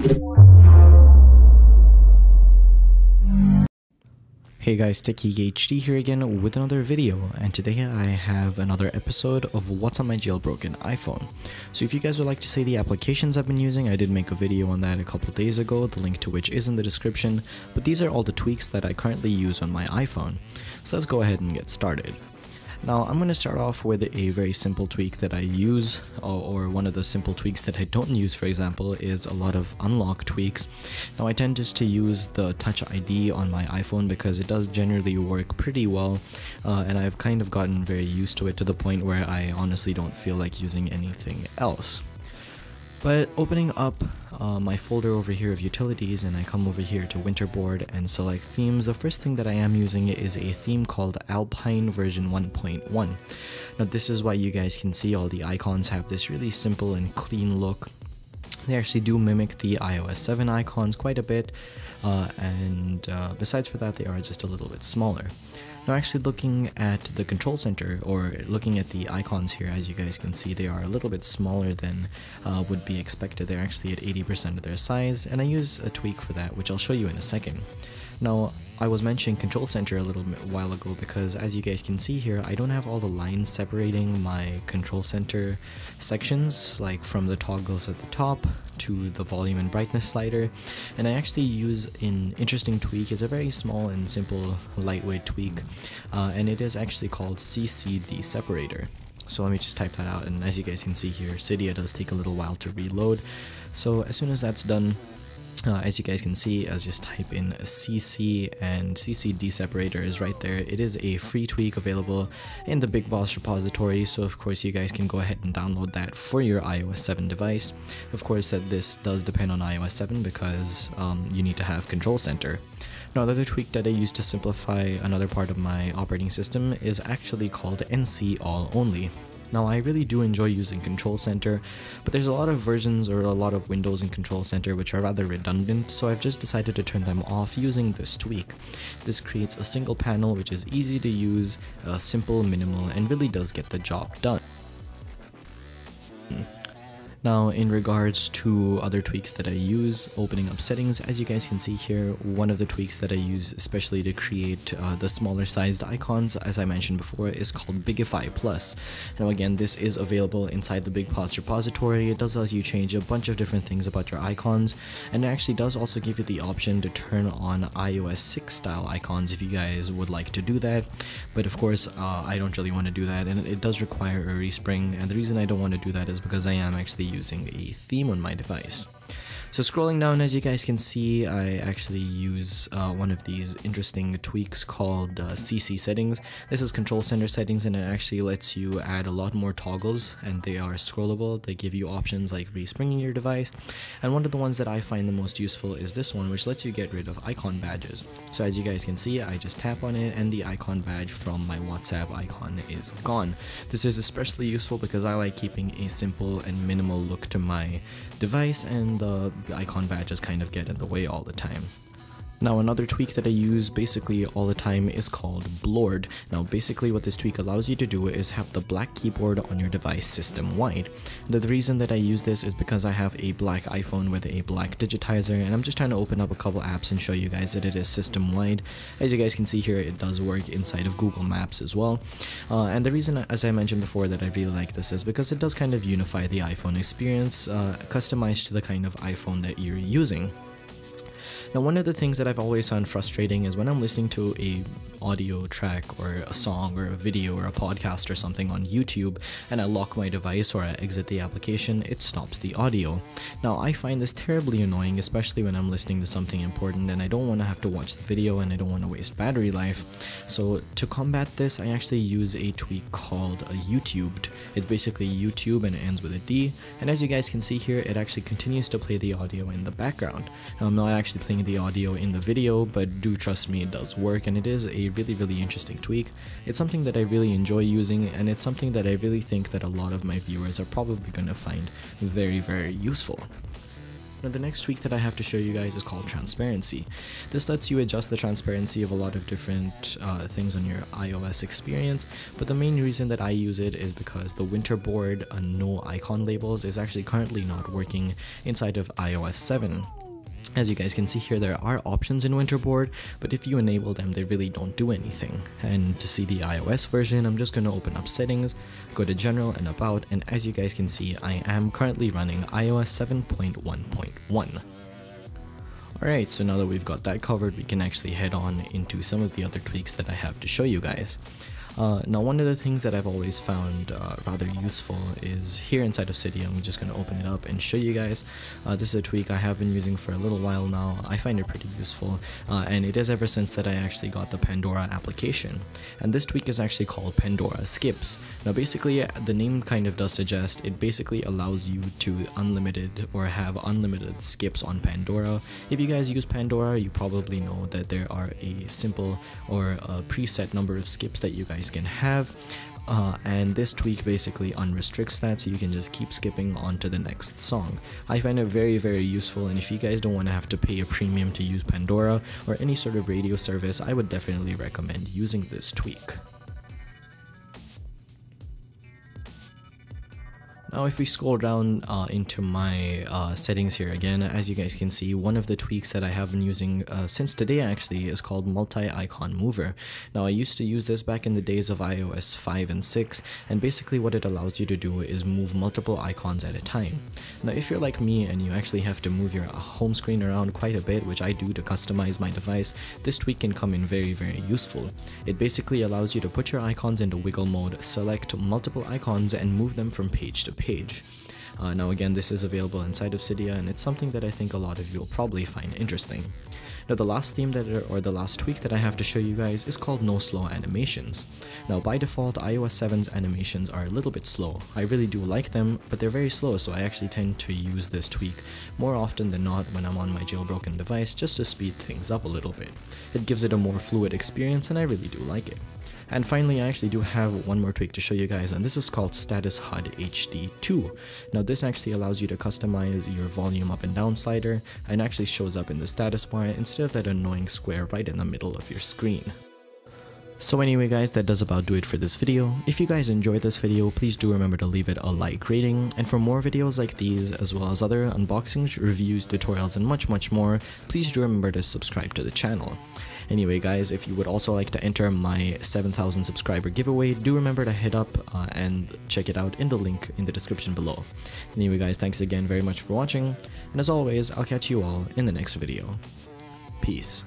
Hey guys, TechieHD here again with another video, and today I have another episode of what's on my jailbroken iPhone. So if you guys would like to see the applications I've been using, I did make a video on that a couple days ago, the link to which is in the description, but these are all the tweaks that I currently use on my iPhone. So let's go ahead and get started. Now I'm going to start off with a very simple tweak that I use, or one of the simple tweaks that I don't use, for example, is a lot of unlock tweaks. Now I tend just to use the Touch ID on my iPhone because it does generally work pretty well, and I've kind of gotten very used to it to the point where I honestly don't feel like using anything else. But opening up my folder over here of utilities, and I come over here to Winterboard and select themes, the first thing that I am using is a theme called Alpine version 1.1. Now this is why you guys can see all the icons have this really simple and clean look. They actually do mimic the iOS 7 icons quite a bit, and besides for that, they are just a little bit smaller. Now actually looking at the control center, or looking at the icons here, as you guys can see, they are a little bit smaller than would be expected. They're actually at 80% of their size, and I use a tweak for that, which I'll show you in a second. Now, I was mentioning control center a little bit while ago because, as you guys can see here, I don't have all the lines separating my control center sections, like from the toggles at the top to the volume and brightness slider, and I actually use an interesting tweak. It's a very small and simple lightweight tweak, and it is actually called CC Separator. So let me just type that out, and as you guys can see here, Cydia does take a little while to reload. So as soon as that's done, as you guys can see, I'll just type in CC, and CC Separator is right there. It is a free tweak available in the Big Boss repository, so of course you guys can go ahead and download that for your iOS 7 device. Of course that this does depend on iOS 7 because you need to have Control Center. Now, another tweak that I use to simplify another part of my operating system is actually called NC All Only. Now, I really do enjoy using Control Center, but there's a lot of versions or a lot of windows in Control Center which are rather redundant, so I've just decided to turn them off using this tweak. This creates a single panel which is easy to use, simple, minimal, and really does get the job done. Now, in regards to other tweaks that I use, opening up settings, as you guys can see here, one of the tweaks that I use especially to create the smaller sized icons, as I mentioned before, is called Bigify Plus. Now again, this is available inside the Big Pots repository. It does let you change a bunch of different things about your icons, and it actually does also give you the option to turn on iOS 6 style icons if you guys would like to do that. But of course, I don't really want to do that, and it does require a respring, and the reason I don't want to do that is because I am actually using a theme on my device. So scrolling down, as you guys can see, I actually use one of these interesting tweaks called CC settings. This is control center settings, and it actually lets you add a lot more toggles, and they are scrollable. They give you options like respringing your device, and one of the ones that I find the most useful is this one, which lets you get rid of icon badges. So as you guys can see, I just tap on it and the icon badge from my WhatsApp icon is gone. This is especially useful because I like keeping a simple and minimal look to my device, and the icon badges kind of get in the way all the time. Now, another tweak that I use basically all the time is called Blurred. Now basically what this tweak allows you to do is have the black keyboard on your device system-wide. The reason that I use this is because I have a black iPhone with a black digitizer, and I'm just trying to open up a couple apps and show you guys that it is system-wide. As you guys can see here, it does work inside of Google Maps as well. And the reason, as I mentioned before, that I really like this is because it does kind of unify the iPhone experience, customized to the kind of iPhone that you're using. Now, one of the things that I've always found frustrating is when I'm listening to a audio track or a song or a video or a podcast or something on YouTube and I lock my device or I exit the application, it stops the audio. Now, I find this terribly annoying, especially when I'm listening to something important and I don't want to have to watch the video and I don't want to waste battery life. So to combat this, I actually use a tweak called a YouTubed. It's basically YouTube and it ends with a D, and as you guys can see here, it actually continues to play the audio in the background. Now, I'm not actually playing the audio in the video, but do trust me, it does work, and it is a really interesting tweak. It's something that I really enjoy using, and it's something that I really think that a lot of my viewers are probably going to find very useful. Now the next tweak that I have to show you guys is called transparency. This lets you adjust the transparency of a lot of different things on your iOS experience, but the main reason that I use it is because the winterboard no icon labels is actually currently not working inside of iOS 7. As you guys can see here, there are options in winterboard, but if you enable them, they really don't do anything. And to see the iOS version, I'm just going to open up settings, go to general and about, and as you guys can see, I am currently running iOS 7.1.1. Alright, so now that we've got that covered, we can actually head on into some of the other tweaks that I have to show you guys. Now one of the things that I've always found rather useful is here inside of Cydia. I'm just going to open it up and show you guys. This is a tweak I have been using for a little while now. I find it pretty useful, and it is ever since that I actually got the Pandora application. And this tweak is actually called Pandora Skips. Now basically, the name kind of does suggest it basically allows you to have unlimited skips on Pandora. If you guys use Pandora, you probably know that there are a simple or a preset number of skips that you guys can have, and this tweak basically unrestricts that, so you can just keep skipping on to the next song. I find it very, very useful, and if you guys don't want to have to pay a premium to use Pandora or any sort of radio service, I would definitely recommend using this tweak. Now if we scroll down into my settings here again, as you guys can see, one of the tweaks that I have been using since today actually is called multi-icon mover. Now I used to use this back in the days of iOS 5 and 6, and basically what it allows you to do is move multiple icons at a time. Now if you're like me and you actually have to move your home screen around quite a bit, which I do to customize my device, this tweak can come in very, very useful. It basically allows you to put your icons into wiggle mode, select multiple icons, and move them from page to page. Now again, this is available inside of Cydia, and it's something that I think a lot of you will probably find interesting. Now the last the last tweak that I have to show you guys is called no slow animations. Now by default, iOS 7's animations are a little bit slow. I really do like them, but they're very slow, so I actually tend to use this tweak more often than not when I'm on my jailbroken device, just to speed things up a little bit. It gives it a more fluid experience, and I really do like it. And finally, I actually do have one more tweak to show you guys, and this is called Status HUD HD2. Now this actually allows you to customize your volume up and down slider, and actually shows up in the status bar instead of that annoying square right in the middle of your screen. So anyway guys, that does about do it for this video. If you guys enjoyed this video, please do remember to leave it a like rating, and for more videos like these, as well as other unboxings, reviews, tutorials, and much more, please do remember to subscribe to the channel. Anyway guys, if you would also like to enter my 7,000 subscriber giveaway, do remember to head up and check it out in the link in the description below. Anyway guys, thanks again very much for watching, and as always, I'll catch you all in the next video. Peace.